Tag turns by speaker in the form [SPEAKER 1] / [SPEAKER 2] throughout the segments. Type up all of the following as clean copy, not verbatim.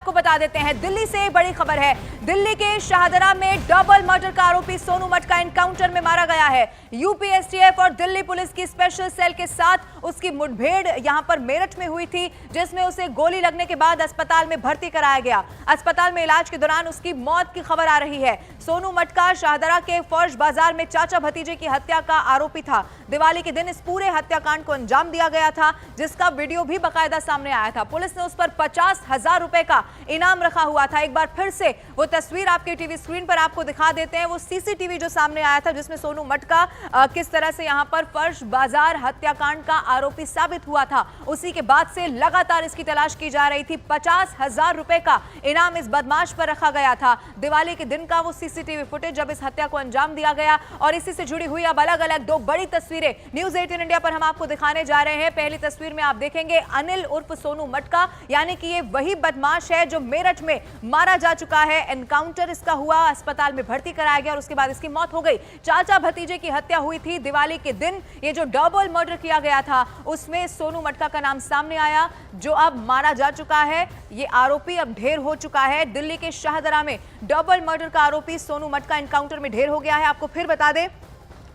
[SPEAKER 1] आपको बता देते हैं, दिल्ली से बड़ी खबर है। दिल्ली के शाहदरा में डबल मर्डर का आरोपी सोनू मठ का एनकाउंटर में मारा गया है। यूपी एसटीएफ और दिल्ली पुलिस की स्पेशल सेल के साथ उसकी मुठभेड़ यहां पर मेरठ में हुई थी, जिसमें उसे गोली लगने के बाद अस्पताल में भर्ती कराया गया। अस्पताल में इलाज के दौरान उसकी मौत की खबर आ रही है। सोनू मठ का शाहदरा के फर्श बाजार में चाचा भतीजे की हत्या का आरोपी था। दिवाली के दिन इस पूरे हत्याकांड को अंजाम दिया गया था, जिसका वीडियो भी बाकायदा सामने आया था। पुलिस ने उस पर 50,000 रुपए का इनाम रखा हुआ था। एक बार फिर से वो तस्वीर आपके टीवी स्क्रीन पर आपको दिखा देते हैं। वो सीसीटीवी जो सामने आया था, जिसमें सोनू मठ का किस तरह से यहां पर फर्श बाजार हत्याकांड का आरोपी साबित हुआ था, उसी के बाद से लगातार इसकी तलाश की जा रही थी। 50,000 रुपए का इनाम इस बदमाश पर रखा गया था। दिवाली के दिन का वो सीसीटीवी फुटेज जब इस हत्या को अंजाम दिया गया। और इसी से जुड़ी हुई अब अलग अलग दो बड़ी तस्वीरें न्यूज 18 इंडिया पर हम आपको दिखाने जा रहे हैं। पहली तस्वीर में आप देखेंगे अनिल उर्फ सोनू मठ का, यानी कि ये वही बदमाश है जो मेरठ में मारा जा चुका है। एनकाउंटर इसका हुआ, अस्पताल में भर्ती कराया गया और उसके बाद इसकी मौत हो गई। चाचा भतीजे की हत्या हुई थी दिवाली के दिन। ये जो डबल मर्डर किया गया था, उसमें सोनू मटका का नाम सामने आया, जो अब मारा जा चुका है। ये आरोपी अब ढेर हो चुका है। दिल्ली के शाहदरा में डबल मर्डर का आरोपी सोनू मटका एनकाउंटर में ढेर हो गया है। आपको फिर बता दें,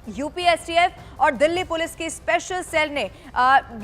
[SPEAKER 1] यूपी एसटीएफ और दिल्ली पुलिस की स्पेशल सेल ने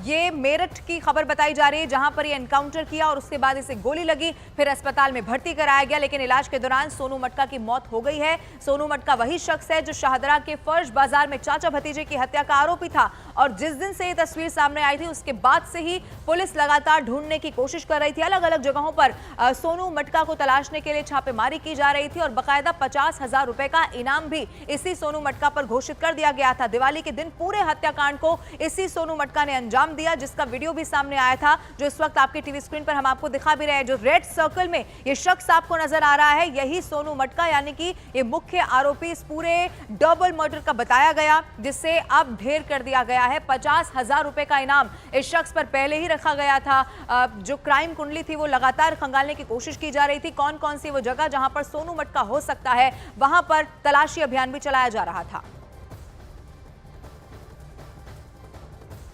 [SPEAKER 1] ये मेरठ की खबर बताई जा रही है, जहां पर ये एनकाउंटर किया और उसके बाद इसे गोली लगी, फिर अस्पताल में भर्ती कराया गया, लेकिन इलाज के दौरान सोनू मटका की मौत हो गई है। सोनू मटका वही शख्स है जो शाहदरा के फर्श बाजार में चाचा भतीजे की हत्या का आरोपी था। और जिस दिन से ये तस्वीर सामने आई थी, उसके बाद से ही पुलिस लगातार ढूंढने की कोशिश कर रही थी। अलग अलग जगहों पर सोनू मटका को तलाशने के लिए छापेमारी की जा रही थी और बाकायदा 50,000 रुपए का इनाम भी इसी सोनू मटका पर घोषित कर दिया गया था। दिवाली के दिन पूरे हत्याकांड को इसी सोनू मटका ने अंजाम दिया, जिसका वीडियो भी सामने आया था, जो इस वक्त आपके टीवी स्क्रीन पर हम आपको दिखा भी रहे हैं। जो रेड सर्कल में ये शख्स आपको नजर आ रहा है, यही सोनू मटका, यानी कि ये मुख्य आरोपी इस पूरे डबल मर्डर का बताया गया, जिससे अब ढेर कर दिया गया है। 50,000 रुपए का इनाम इस शख्स पर पहले ही रखा गया था। जो क्राइम कुंडली थी वो लगातार खंगालने की कोशिश की जा रही थी। कौन कौन सी वो जगह जहां पर सोनू मटका हो सकता है, वहां पर तलाशी अभियान भी चलाया जा रहा था।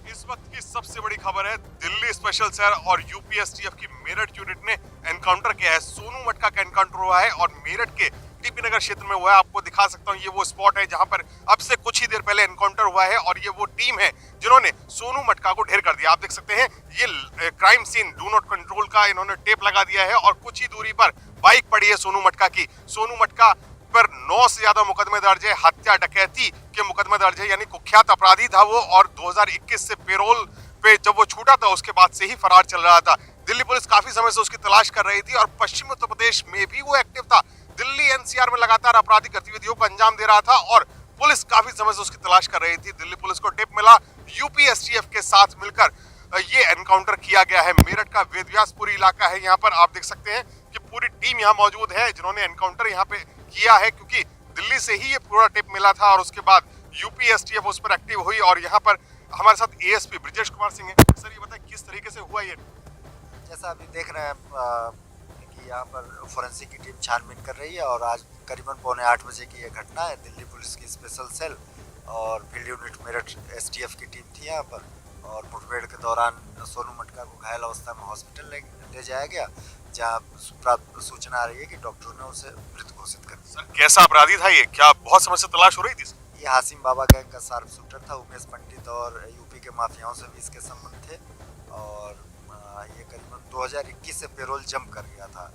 [SPEAKER 2] इस वक्त की सबसे बड़ी खबर है, दिल्ली स्पेशल सेल और यूपीएसटीएफ की मेरठ यूनिट ने एनकाउंटर किया है। सोनू मटका का एनकाउंटर हुआ है और मेरठ के टीपी नगर क्षेत्र में हुआ है। आपको दिखा सकता हूँ, ये वो स्पॉट है जहां पर अब से कुछ ही देर पहले एनकाउंटर हुआ है और ये वो टीम है जिन्होंने सोनू मटका को ढेर कर दिया। आप देख सकते हैं, ये crime scene do not control का इन्होंने टेप लगा दिया है और कुछ ही दूरी पर बाइक पड़ी है सोनू मटका की। सोनू मटका पर 9 से ज्यादा मुकदमे दर्ज है, हत्या डकैती के मुकदमे दर्ज है, यानी कुख्यात अपराधी था वो। और 2021 से पेरोल पे जब वो छूटा था, उसके बाद से ही फरार चल रहा था। दिल्ली पुलिस काफी समय से उसकी तलाश कर रही थी और पश्चिमी उत्तर प्रदेश में भी वो एक्टिव था। दिल्ली एनसीआर में लगातार आपराधिक गतिविधियों को अंजाम दे रहा था और पुलिस काफी समय से उसकी तलाश कर रही थी। दिल्ली पुलिस को टिप मिला, यूपी एसटीएफ के साथ मिलकर ये एनकाउंटर किया गया है। मेरठ का वेदव्यासपुरी इलाका है, यहाँ पर आप देख सकते हैं कि पूरी टीम यहाँ मौजूद है जिन्होंने एनकाउंटर यहाँ पे किया है, क्योंकि दिल्ली से ही ये पूरा टिप मिला था और उसके बाद यूपी एसटीएफ उस पर एक्टिव हुई। और यहाँ पर हमारे साथ एएसपी ब्रिजेश कुमार सिंह है। सर, ये बताएं किस तरीके से हुआ ये?
[SPEAKER 3] जैसा अभी देख रहे हैं कि यहाँ पर फोरेंसिक की टीम छानबीन कर रही है और आज करीबन 7:45 बजे की ये घटना है। दिल्ली पुलिस की स्पेशल सेल और फील्ड यूनिट मेरठ एसटीएफ की टीम थी यहाँ पर और मुठभेड़ के दौरान सोनू मटका को घायल अवस्था में हॉस्पिटल ले जाया गया, जहाँ प्राप्त सूचना आ रही है कि डॉक्टरों ने उसे मृत घोषित कर दिया।
[SPEAKER 2] सर, कैसा अपराधी था ये? क्या बहुत समय से तलाश हो रही थी?
[SPEAKER 3] ये हासिम बाबा गैंग का शार्प शूटर था। उमेश पंडित और यूपी के माफियाओं से भी इसके संबंध थे और ये करीबन 2021 से पेरोल जम कर गया था।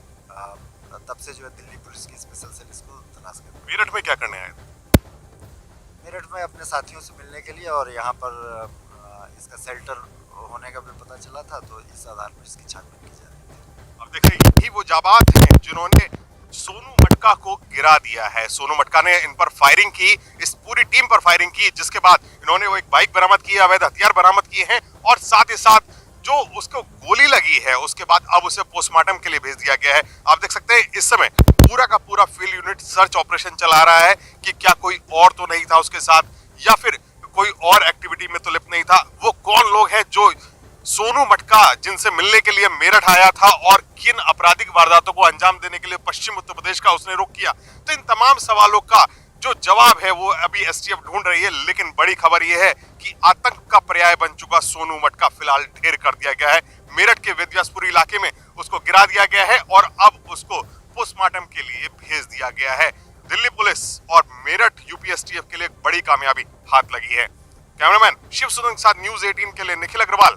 [SPEAKER 3] तब से जो है दिल्ली पुलिस की स्पेशल सेल इसको तलाश कर रही है।
[SPEAKER 2] मेरठ में क्या करने आए?
[SPEAKER 3] मेरठ में अपने साथियों से मिलने के लिए, और यहाँ पर इसका शेल्टर होने का भी पता चला था, तो इस आधार पर इसकी छानबीन की जा रही है।
[SPEAKER 2] अब देखिए, यही वो जाबाज हैं जिन्होंने सोनू मटका को गिरा दिया है। सोनू मटका ने इन पर फायरिंग की, इस पूरी टीम पर फायरिंग की, जिसके बाद इन्होंने वो एक बाइक बरामद की, अवैध हथियार बरामद किए हैं और साथ ही साथ जो उसको गोली लगी है उसके बाद अब उसे पोस्टमार्टम के लिए भेज दिया गया है। आप देख सकते हैं, इस समय पूरा का पूरा फील्ड यूनिट सर्च ऑपरेशन चला रहा है कि क्या कोई और तो नहीं था उसके साथ, या फिर कोई और एक्टिविटी में तो लिप्त नहीं था। वो कौन लोग हैं जो सोनू मटका जिनसे मिलने के लिए मेरठ आया था और किन आपराधिक वारदातों को अंजाम देने के लिए पश्चिम उत्तर प्रदेश का उसने रुख किया। तो इन तमाम सवालों का जो जवाब है वो अभी एसटीएफ ढूंढ रही है, लेकिन बड़ी खबर ये है कि आतंक का पर्याय बन चुका सोनू मटका फिलहाल ढेर कर दिया गया है। मेरठ के विद्यासपुरी इलाके में उसको गिरा दिया गया है और अब उसको पोस्टमार्टम के लिए भेज दिया गया है। दिल्ली पुलिस और मेरठ यूपीएसटीएफ के लिए एक बड़ी कामयाबी हाथ लगी है। कैमरामैन शिव सुंदर के साथ न्यूज़ 18 के लिए निखिल अग्रवाल,